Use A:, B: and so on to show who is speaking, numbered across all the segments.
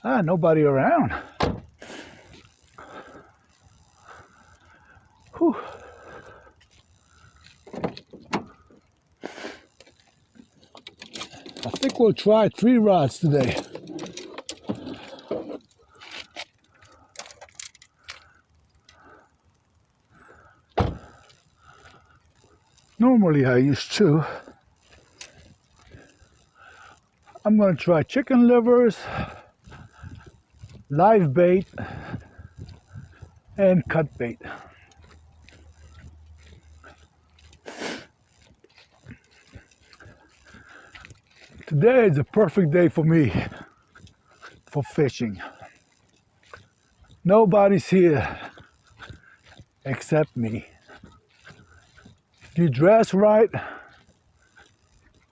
A: Nobody around. Whew. I think we'll try 3 rods today. Normally I use 2. I'm going to try chicken livers, live bait, and cut bait. Today is a perfect day for me for fishing. Nobody's here except me. If you dress right,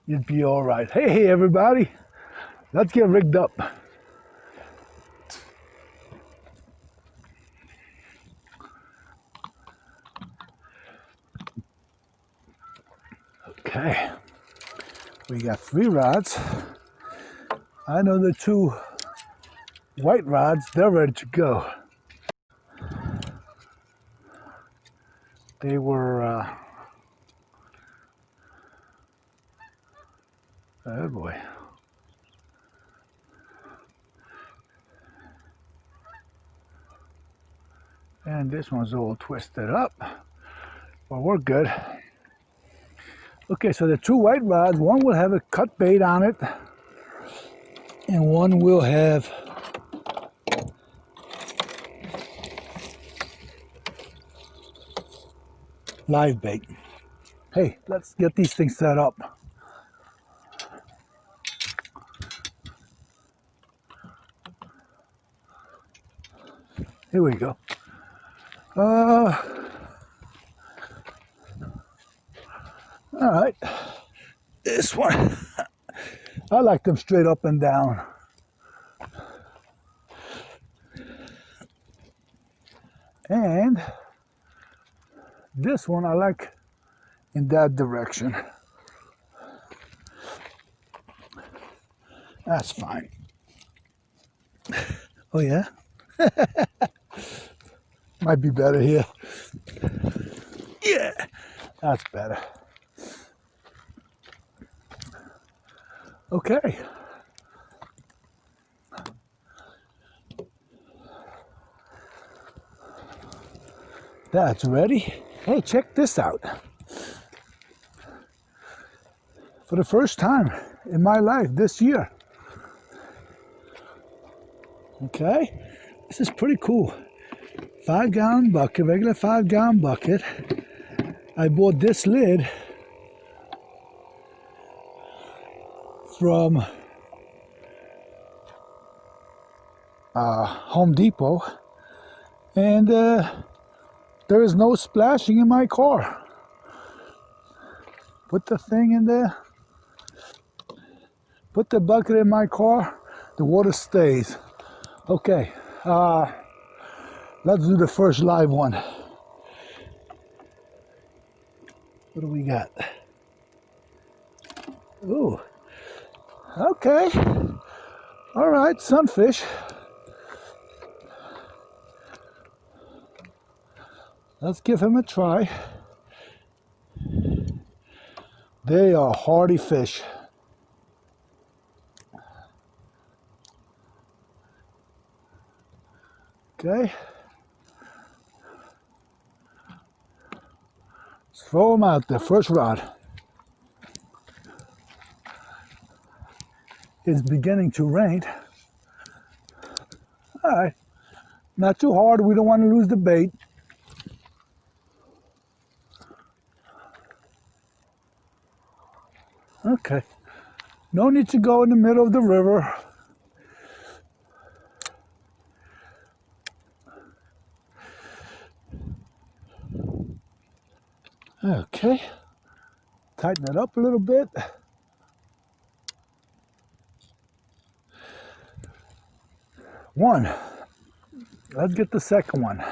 A: you'd be all right. Hey everybody, let's get rigged up. Okay, we got 3 rods. I know the 2 white rods, they're ready to go. They were, oh boy. And this one's all twisted up, but we're good. Okay, so the 2 white rods, one will have a cut bait on it, and one will have live bait. Hey, let's get these things set up. Here we go. All right, this one, I like them straight up and down. And this one I like in that direction. That's fine. Oh yeah? Might be better here. Yeah, that's better. Okay. That's ready. Hey, check this out. For the first time in my life this year. Okay, this is pretty cool. 5-gallon bucket, regular 5-gallon bucket. I bought this lid from Home Depot, and there is no splashing in my car. Put the thing in there, put the bucket in my car, the water stays. Okay, let's do the first live one. What do we got? Ooh, okay. All right, sunfish. Let's give him a try. They are hardy fish. Okay. Let's throw them out there, first rod. It's beginning to rain. All right, not too hard, we don't want to lose the bait. Okay, no need to go in the middle of the river. Okay, tighten it up a little bit. One, let's get the second one.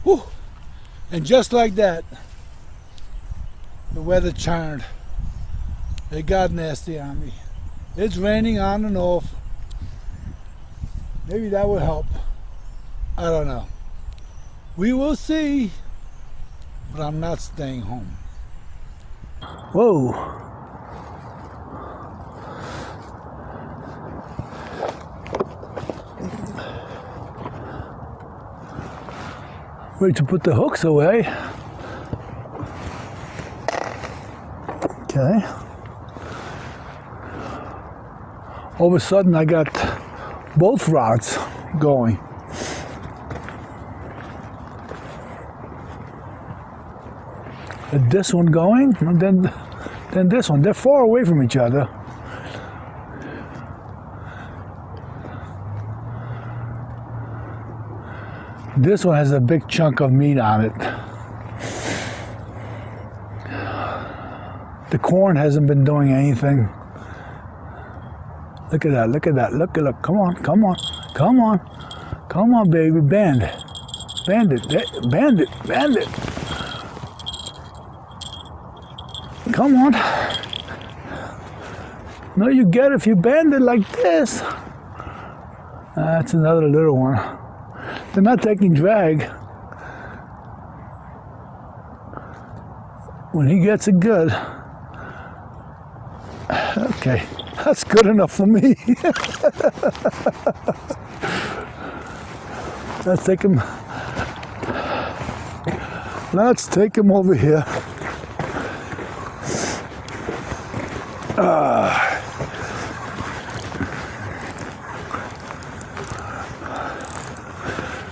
A: Whew. And just like that, the weather turned. It got nasty on me. It's raining on and off. Maybe that will help. I don't know. We will see. But I'm not staying home. Whoa. Ready to put the hooks away. Okay. All of a sudden I got both rods going. And this one going, and then this one. They're far away from each other. This one has a big chunk of meat on it. The corn hasn't been doing anything. Look at that, look at that, look, come on, come on, come on, come on, baby, bend it, bend it, bend it, bend it. Come on. No, you get it if you bend it like this. That's another little one. They're not taking drag. When he gets it good. Okay, that's good enough for me. Let's take him over here.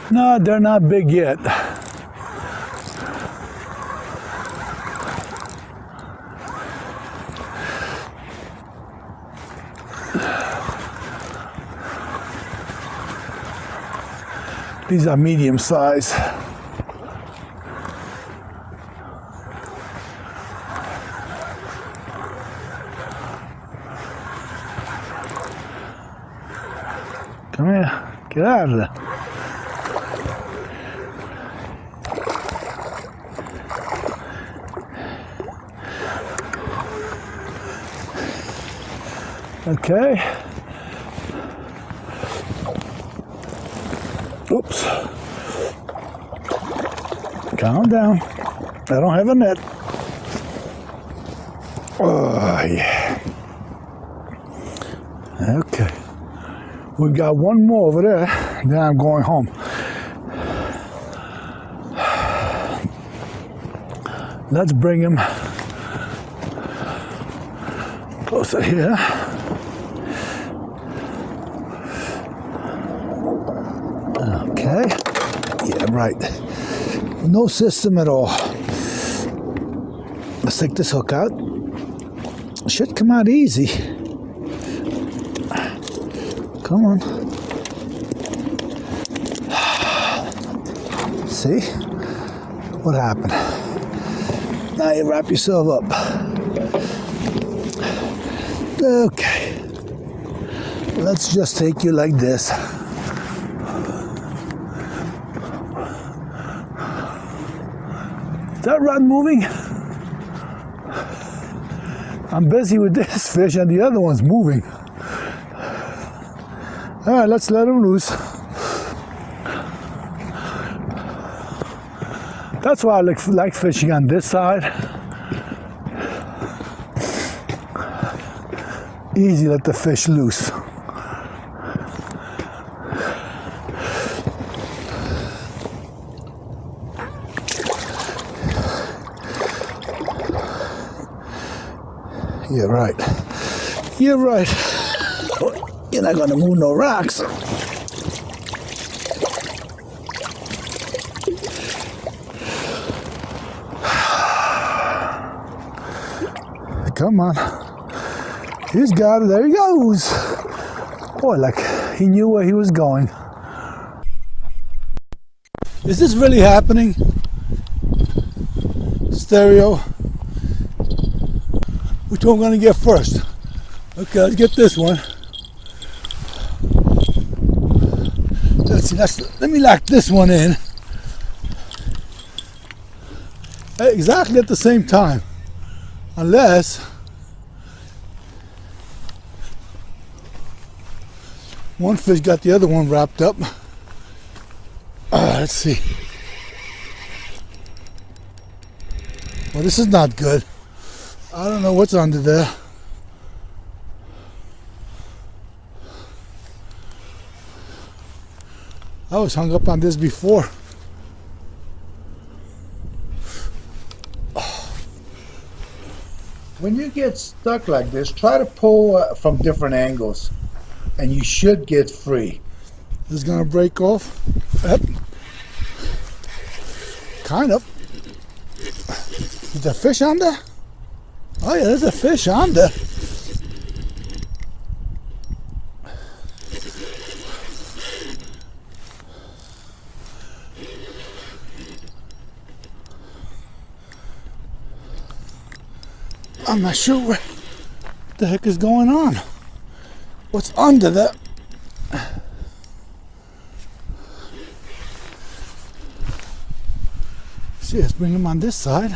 A: No, they're not big yet. These are medium size. Come here, get out of there. Okay. Oops. Calm down. I don't have a net. Oh, yeah. Okay. We've got one more over there, then I'm going home. Let's bring him closer here. Okay. Yeah, right. No system at all. Let's take this hook out. It should come out easy. Come on. See? What happened? Now you wrap yourself up. Okay. Let's just take you like this. Is that rod moving? I'm busy with this fish and the other one's moving. All right, let's let him loose. That's why I like fishing on this side. Easy, let the fish loose. You're right. You're right. You're not gonna move no rocks. Come on. He's got it. There he goes. Boy, like he knew where he was going. Is this really happening? Stereo. Which one I'm gonna get first? Okay, let's get this one. Let's see, let me lock this one in. Exactly at the same time. Unless One fish got the other one wrapped up. Let's see. Well, this is not good. I don't know what's under there. I was hung up on this before.
B: When you get stuck like this, try to pull from different angles, and you should get free.
A: This is gonna break off. Yep. Kind of. Is there a fish on there? Oh yeah, there's a fish on there. I'm not sure what the heck is going on. What's under that? See, let's bring him on this side.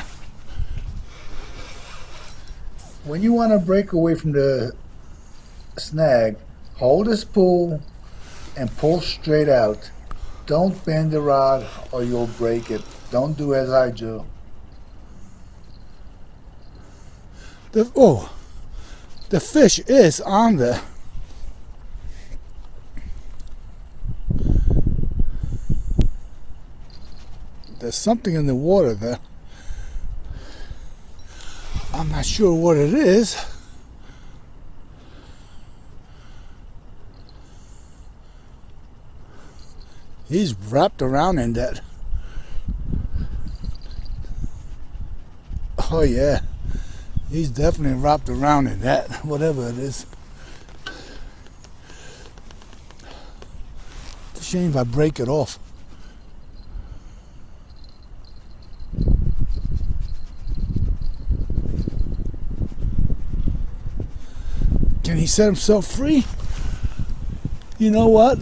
B: When you want to break away from the snag, hold the spool and pull straight out. Don't bend the rod or you'll break it. Don't do as I do.
A: The fish is on there. There's something in the water there. I'm not sure what it is. He's wrapped around in that. Oh yeah. He's definitely wrapped around in that, whatever it is. It's a shame if I break it off. Can he set himself free? You know what?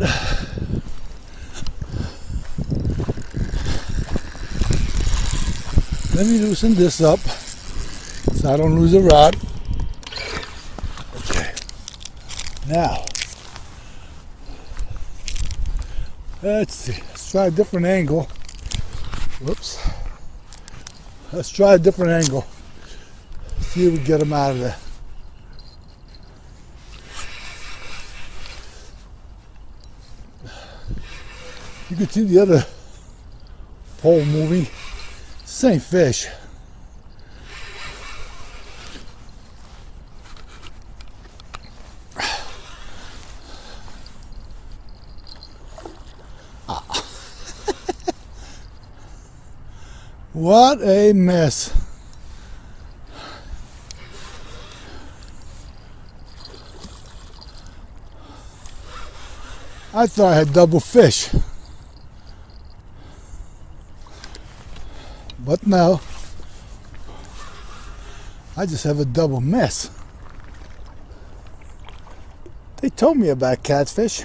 A: Let me loosen this up so I don't lose a rod. Okay. Now, let's see. Let's try a different angle. Whoops. Let's try a different angle. See if we get him out of there. You can see the other pole moving. Same fish. What a mess. I thought I had double fish. But no, I just have a double mess. They told me about catfish.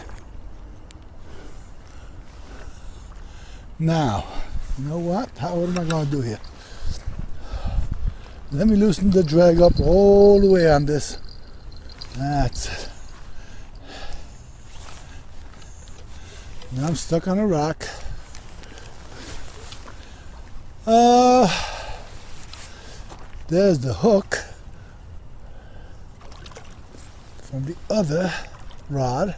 A: Now, you know what? What am I going to do here? Let me loosen the drag up all the way on this. That's it. Now I'm stuck on a rock. There's the hook from the other rod.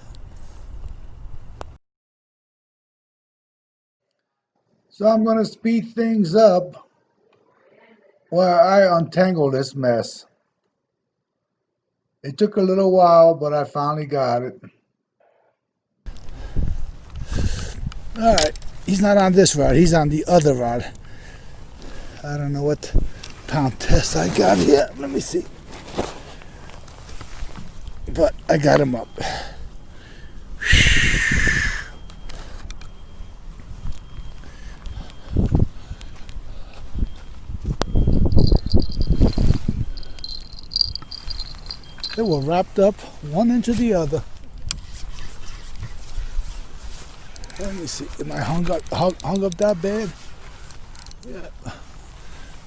B: So I'm going to speed things up while I untangle this mess. It took a little while, but I finally got it.
A: Alright, he's not on this rod, he's on the other rod. I don't know what pound test I got here. Let me see. But I got him up. They were wrapped up one into the other. Let me see. Am I hung up that bad? Yeah.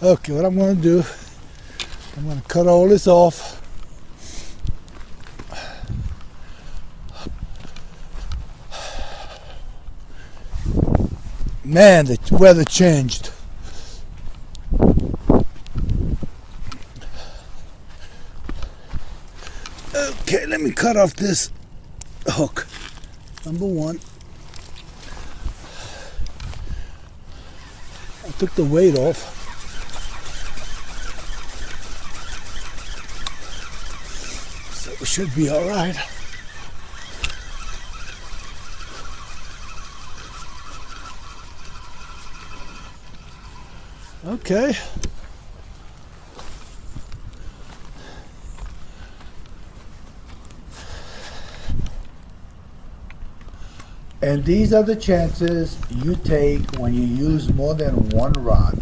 A: Okay, what I'm going to do, I'm going to cut all this off. Man, the weather changed. Okay, let me cut off this hook. Number one. I took the weight off. So we should be all right. Okay.
B: And these are the chances you take when you use more than one rod.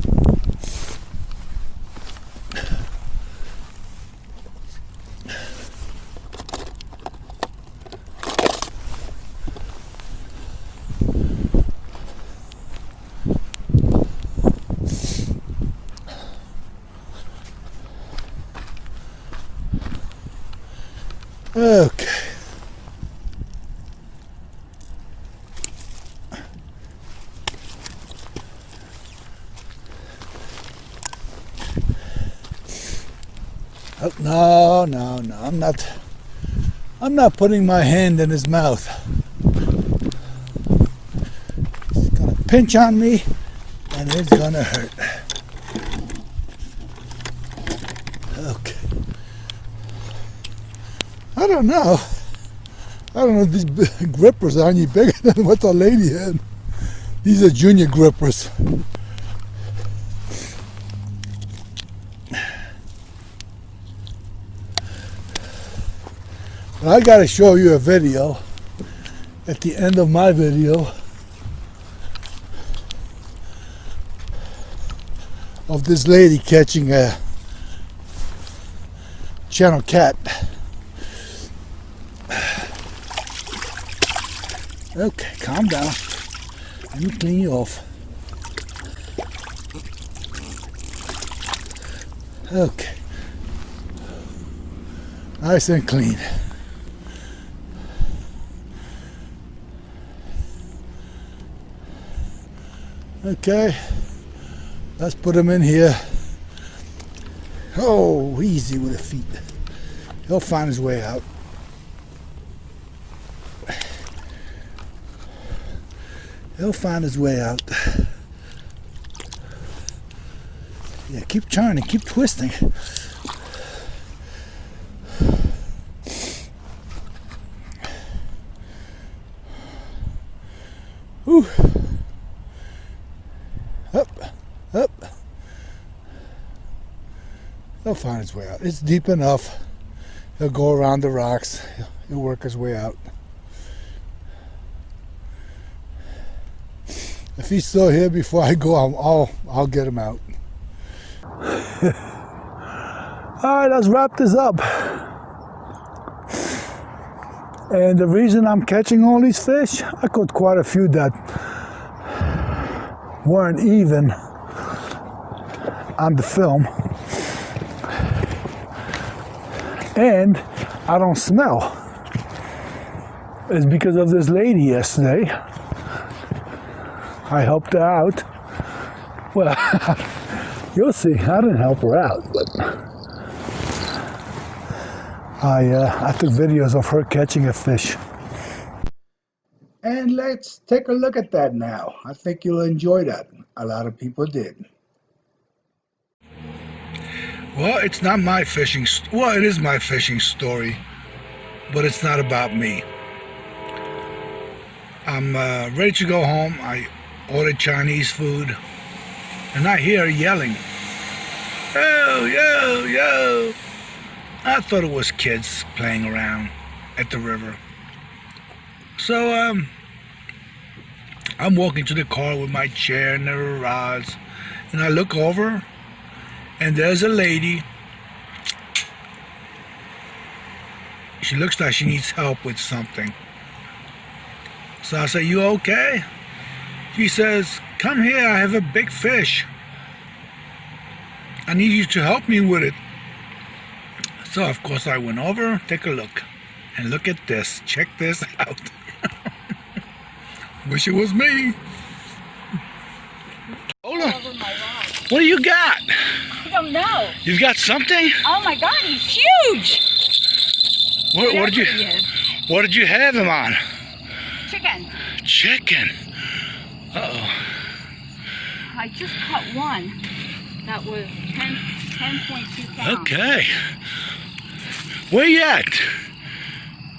A: Okay. Oh, no, I'm not putting my hand in his mouth. He's gonna pinch on me and it's gonna hurt. Okay. I don't know if these grippers are any bigger than what the lady had. These are junior grippers. I gotta show you a video at the end of my video of this lady catching a channel cat. Okay, calm down. Let me clean you off. Okay. Nice and clean. Okay, let's put him in here. Oh, easy with the feet. He'll find his way out. He'll find his way out. Yeah, keep turning, keep twisting. Whew. Up. He'll find his way out. It's deep enough. He'll go around the rocks. He'll work his way out. If he's still here before I go, I'll get him out. All right, let's wrap this up. And the reason I'm catching all these fish, I caught quite a few that weren't even on the film. And I don't smell. It's because of this lady yesterday. I helped her out. Well, you'll see, I didn't help her out, but I took videos of her catching a fish.
B: And let's take a look at that now. I think you'll enjoy that. A lot of people did.
A: Well, it's not my fishing. Well, it is my fishing story, but it's not about me. I'm ready to go home. I ordered Chinese food, and I hear yelling, "Yo, yo, yo!" I thought it was kids playing around at the river. So I'm walking to the car with my chair and the rods, and I look over, and there's a lady. She looks like she needs help with something. So I say, "You okay?" She says, "Come here, I have a big fish. I need you to help me with it." So of course I went over, take a look. And look at this, check this out. Wish it was me. What do you got?
C: I don't know.
A: You've got something?
C: Oh my God, he's huge.
A: What did you have him on?
C: Chicken.
A: Chicken. Uh-oh.
C: I just caught one that was 10.2 pounds.
A: Okay. Where you at?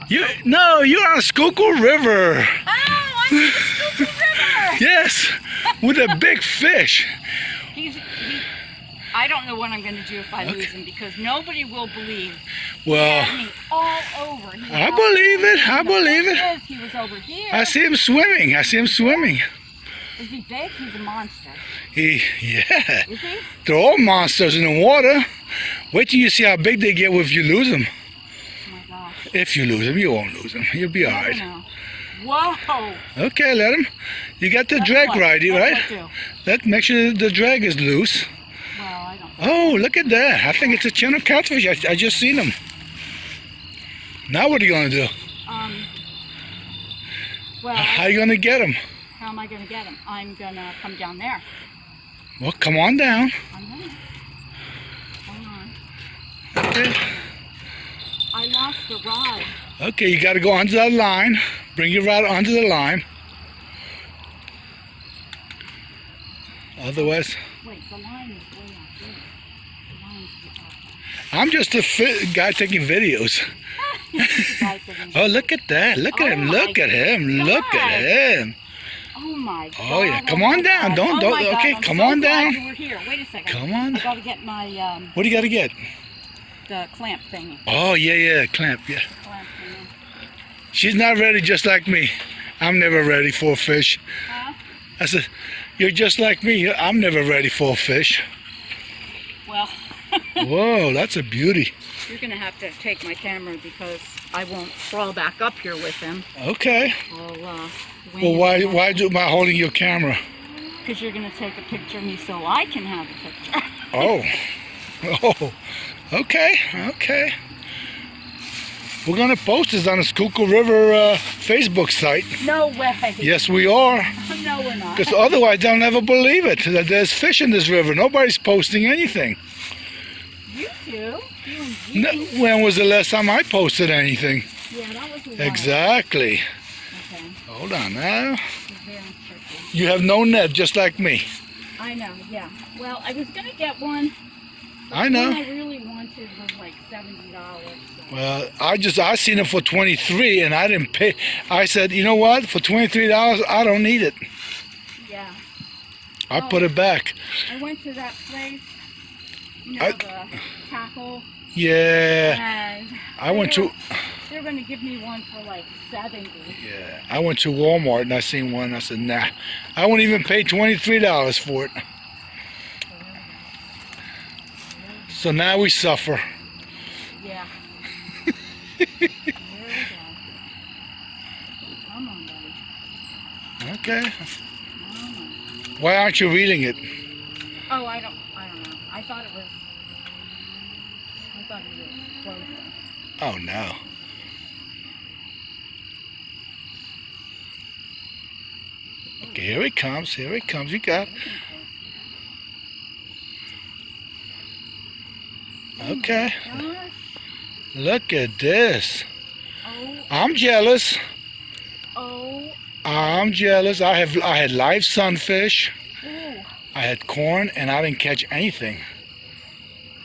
A: You're on Schuylkill River.
C: Oh, I'm in the Schuylkill River.
A: Yes, with a big fish.
C: I don't know what I'm going to do if I lose him, because nobody will believe.
A: Well,
C: He had me all over.
A: I believe it. I believe it.
C: He was over here.
A: I see him swimming.
C: Is he big? He's a monster.
A: Yeah.
C: Is he?
A: They're all monsters in the water. Wait till you see how big they get if you lose them.
C: Oh my gosh.
A: If you lose them, you won't lose them. You'll be all right.
C: Whoa.
A: Okay, let him. You got the drag right? Make sure the drag is loose.
C: Well, I don't.
A: Oh, look at that. I think it's a channel catfish. I just seen them. Now what are you going to do?
C: Well,
A: how are you going to get them?
C: How am I going to get him? I'm going to come down there.
A: Well, come on down.
C: I'm going to. Hold on.
A: Okay.
C: I lost the rod.
A: Okay, you got to go onto that line. Bring your rod onto the line. Otherwise...
C: Wait, the line is way out there. The line is way out there.
A: I'm just a guy taking videos. Oh, look at that. Look at him. Look at him. Look at him.
C: Oh my God.
A: Oh yeah, come on down. Don't. Okay, come on down.
C: You were here. Wait a second.
A: Come on.
C: I gotta get my
A: What do you gotta get?
C: the clamp thingy.
A: Oh yeah, clamp. Yeah.
C: Clamp thingy.
A: She's not ready, just like me. I'm never ready for a fish.
C: Huh?
A: I said, you're just like me. I'm never ready for a fish.
C: Well.
A: Whoa, that's a beauty.
C: You're gonna have to take my camera because I won't crawl back up here with him.
A: Okay.
C: Well,
A: why am I holding your camera?
C: Because you're gonna take a picture of me so I can have a picture.
A: Oh. Okay. We're gonna post this on the Schuylkill River Facebook site.
C: No way.
A: Yes, we are.
C: No, we're not.
A: Because otherwise they'll never believe it that there's fish in this river. Nobody's posting anything.
C: You do.
A: No, when was the last time I posted anything?
C: Yeah, that was a while.
A: Exactly.
C: Okay.
A: Hold on now.
C: Very tricky.
A: You have no net, just like me.
C: I know, yeah. Well, I was gonna get one.
A: I know.
C: The one I really wanted was like $70. So.
A: Well, I seen it for $23 and I didn't pay. I said, you know what? For $23, I don't need it.
C: Yeah.
A: I put it back.
C: I went to that place, the tackle.
A: Yeah.
C: And
A: I went to.
C: They're going to give me one for like $70.
A: Yeah. I went to Walmart and I seen one. I said, nah. I won't even pay $23 for it. So now we suffer.
C: Yeah. There we go. Come on, buddy.
A: Okay. Why aren't you reeling it?
C: Oh, I don't know. I thought it was closing.
A: Oh no. Okay, here it comes. You got. Okay. Look at this. I'm jealous. I'm jealous. I had live sunfish. I had corn and I didn't catch anything.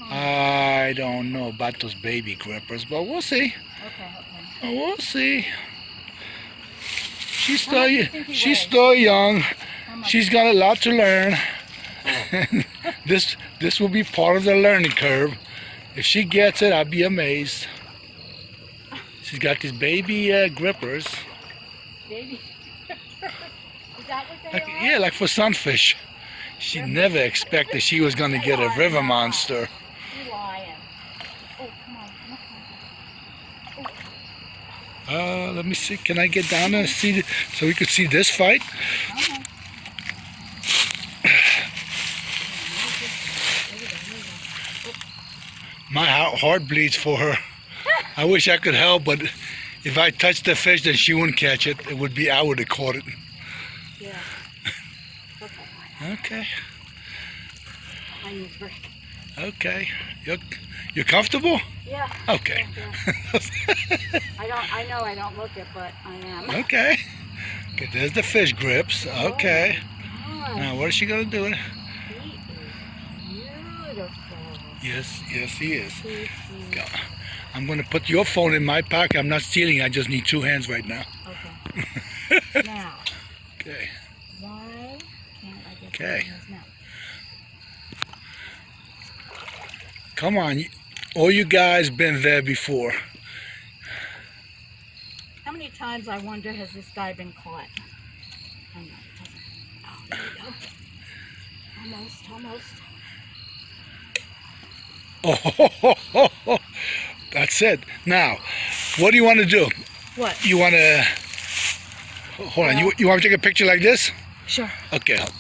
A: I don't know about those baby grippers, but we'll see.
C: Okay.
A: We'll see. She's still young. She's got a lot to learn. This will be part of the learning curve. If she gets it, I'll be amazed. She's got these baby grippers.
C: Baby grippers? Is that what they are?
A: Yeah, like for sunfish. She never expected she was going to get a river monster.
C: You're lying. Oh, come on.
A: Let me see. Can I get down there and see so we could see this fight? My heart bleeds for her. I wish I could help, but if I touched the fish, then she wouldn't catch it. I would have caught it.
C: Yeah.
A: Okay.
C: I need a break.
A: Okay. You're comfortable?
C: Yeah.
A: Okay.
C: Yeah. I know I don't look it, but I am.
A: Okay. Okay, there's the fish grips. Okay.
C: God.
A: Now, what is she going to do?
C: He is beautiful.
A: Yes, he is.
C: He's
A: Go. I'm going to put your phone in my pocket. I'm not stealing. I just need 2 hands right now.
C: Okay. Now,
A: Okay.
C: why can't I get
A: Okay.
C: his mouth?
A: Come on. All you guys been there before.
C: How many times, I wonder, has this guy been caught? I know, it doesn't. Oh, there we go. Almost.
A: Oh, that's it. Now, what do you want to do?
C: What?
A: You want to... Hold on. You want to take a picture like this?
C: Sure.
A: Okay. I'll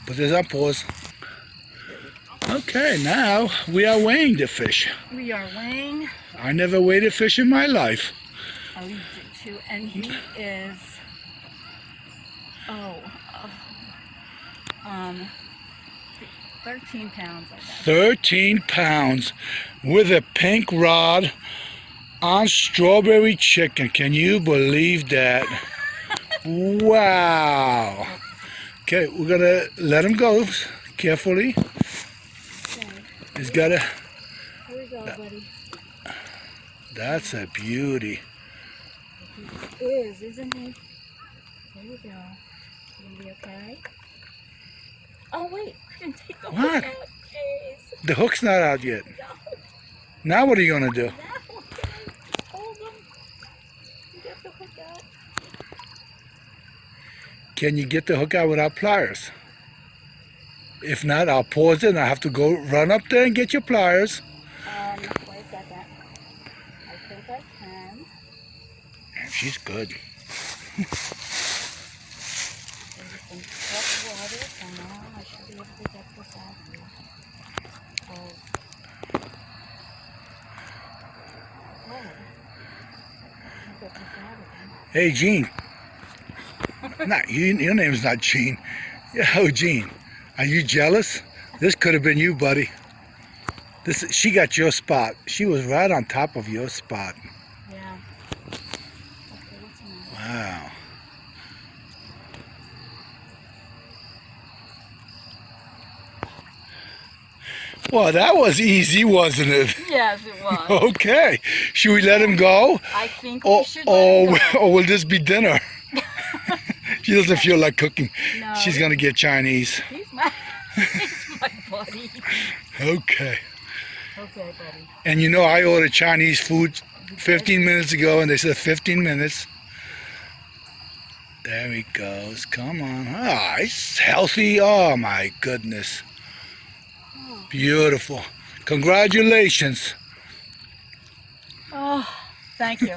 A: put this on pause. Okay, now we are weighing the fish.
C: We are weighing.
A: I never weighed a fish in my life.
C: Oh, you did too. And he is... 13 pounds, I guess.
A: 13 pounds with a pink rod on strawberry chicken. Can you believe that? Wow. Okay, we're going to let him go carefully.
C: Okay.
A: He's got a...
C: Here we go, buddy.
A: That's a beauty.
C: He is, isn't he? There we go. You gonna be okay? Oh, wait. I didn't take the hook
A: What?
C: out. Jeez.
A: The hook's not out yet.
C: No.
A: Now what are you going to do?
C: Now, okay. Hold him. You get the hook out.
A: Can you get the hook out without pliers? If not, I'll pause it and I have to go run up there and get your pliers.
C: Wait a second. I think I can.
A: She's good.
C: There's some fresh water, so now I should be able to get this out here. Oh. Get this out again.
A: Hey, Gene. Not you. Your name's not Gene. Yeah, oh, Gene. Are you jealous? This could have been you, buddy. She got your spot. She was right on top of your spot.
C: Yeah. Okay, what's the matter?
A: Wow. Well, that was easy, wasn't it?
C: Yes, it was.
A: Okay. Should we let him go?
C: I think we should let him go.
A: Or will this be dinner? She doesn't feel like cooking.
C: No.
A: She's going to get Chinese.
C: He's my buddy.
A: Okay.
C: Okay, buddy.
A: And you know, I ordered Chinese food 15 minutes ago, and they said 15 minutes. There he goes. Come on. Ah, it's healthy. Oh, my goodness. Beautiful. Congratulations.
C: Oh, thank you.